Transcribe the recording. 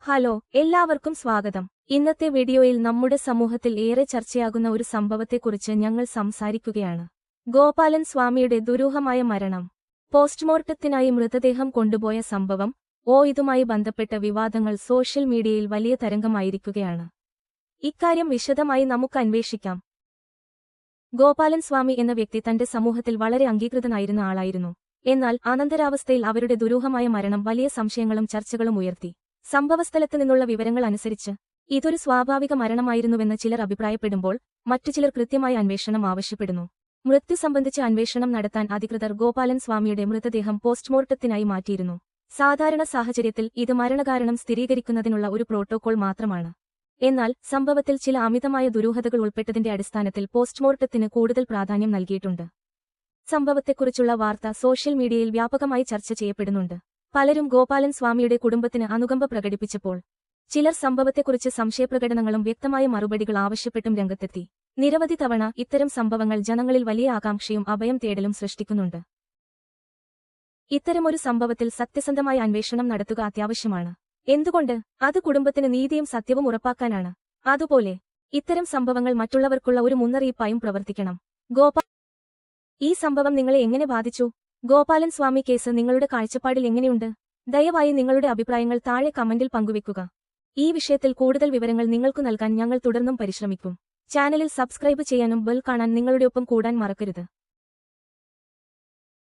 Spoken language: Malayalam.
ഹലോ എല്ലാവർക്കും സ്വാഗതം. ഇന്നത്തെ വീഡിയോയിൽ നമ്മുടെ സമൂഹത്തിൽ ഏറെ ചർച്ചയാകുന്ന ഒരു സംഭവത്തെക്കുറിച്ച് ഞങ്ങൾ സംസാരിക്കുകയാണ്. ഗോപാലൻ സ്വാമിയുടെ ദുരൂഹമായ മരണം. പോസ്റ്റ്മോർട്ടത്തിനായി മൃതദേഹം കൊണ്ടുപോയ സംഭവം. ഇതുമായി ബന്ധപ്പെട്ട വിവാദങ്ങൾ സോഷ്യൽ മീഡിയയിൽ വലിയ തരംഗമായിരിക്കുകയാണ്. ഇക്കാര്യം വിശദമായി നമുക്ക് അന്വേഷിക്കാം. ഗോപാലൻ സ്വാമി എന്ന വ്യക്തി തന്റെ സമൂഹത്തിൽ വളരെ അംഗീകൃതനായിരുന്ന ആളായിരുന്നു. എന്നാൽ അനന്തരാവസ്ഥയിൽ അവരുടെ ദുരൂഹമായ മരണം വലിയ സംശയങ്ങളും ചർച്ചകളും ഉയർത്തി. സംഭവസ്ഥലത്ത് നിന്നുള്ള വിവരങ്ങൾ അനുസരിച്ച് ഇതൊരു സ്വാഭാവിക മരണമായിരുന്നുവെന്ന് ചിലർ അഭിപ്രായപ്പെടുമ്പോൾ മറ്റു ചിലർ കൃത്യമായ അന്വേഷണം ആവശ്യപ്പെടുന്നു. മൃത്യു സംബന്ധിച്ച് അന്വേഷണം നടത്താൻ അധികൃതർ ഗോപാലൻ സ്വാമിയുടെ മൃതദേഹം പോസ്റ്റ്മോർട്ടത്തിനായി മാറ്റിയിരുന്നു. സാധാരണ സാഹചര്യത്തിൽ ഇത് മരണകാരണം സ്ഥിരീകരിക്കുന്നതിനുള്ള ഒരു പ്രോട്ടോകോൾ മാത്രമാണ്. എന്നാൽ സംഭവത്തിൽ ചില അമിതമായ ദുരൂഹതകൾ ഉൾപ്പെട്ടതിന്റെ അടിസ്ഥാനത്തിൽ പോസ്റ്റ്മോർട്ടത്തിന് കൂടുതൽ പ്രാധാന്യം നൽകിയിട്ടുണ്ട്. സംഭവത്തെക്കുറിച്ചുള്ള വാർത്ത സോഷ്യൽ മീഡിയയിൽ വ്യാപകമായി ചർച്ച ചെയ്യപ്പെടുന്നുണ്ട്. പലരും ഗോപാലൻ സ്വാമിയുടെ കുടുംബത്തിന് അനുകമ്പ പ്രകടിപ്പിച്ചപ്പോൾ ചിലർ സംഭവത്തെക്കുറിച്ച് സംശയപ്രകടനങ്ങളും വ്യക്തമായ മറുപടികൾ ആവശ്യപ്പെട്ടും രംഗത്തെത്തി. നിരവധി തവണ ഇത്തരം സംഭവങ്ങൾ ജനങ്ങളിൽ വലിയ ആകാംക്ഷയും അഭയം തേടലും സൃഷ്ടിക്കുന്നുണ്ട്. ഇത്തരമൊരു സംഭവത്തിൽ സത്യസന്ധമായ അന്വേഷണം നടത്തുക അത്യാവശ്യമാണ്. എന്തുകൊണ്ട്? അത് കുടുംബത്തിന് നീതിയും സത്യവും ഉറപ്പാക്കാനാണ്. അതുപോലെ ഇത്തരം സംഭവങ്ങൾ മറ്റുള്ളവർക്കുള്ള ഒരു മുന്നറിയിപ്പായും പ്രവർത്തിക്കണം. ഈ സംഭവം നിങ്ങളെ എങ്ങനെ ബാധിച്ചു? ഗോപാലൻ സ്വാമി കേസ് നിങ്ങളുടെ കാഴ്ചപ്പാടിൽ എങ്ങനെയുണ്ട്? ദയവായി നിങ്ങളുടെ അഭിപ്രായങ്ങൾ താഴെ കമന്റിൽ പങ്കുവെക്കുക. ഈ വിഷയത്തിൽ കൂടുതൽ വിവരങ്ങൾ നിങ്ങൾക്ക് നൽകാൻ ഞങ്ങൾ തുടർന്നും പരിശ്രമിക്കും. ചാനലിൽ സബ്സ്ക്രൈബ് ചെയ്യാനും ബെൽ കാണാൻ നിങ്ങളുടെ ഒപ്പം കൂടാൻ മറക്കരുത്.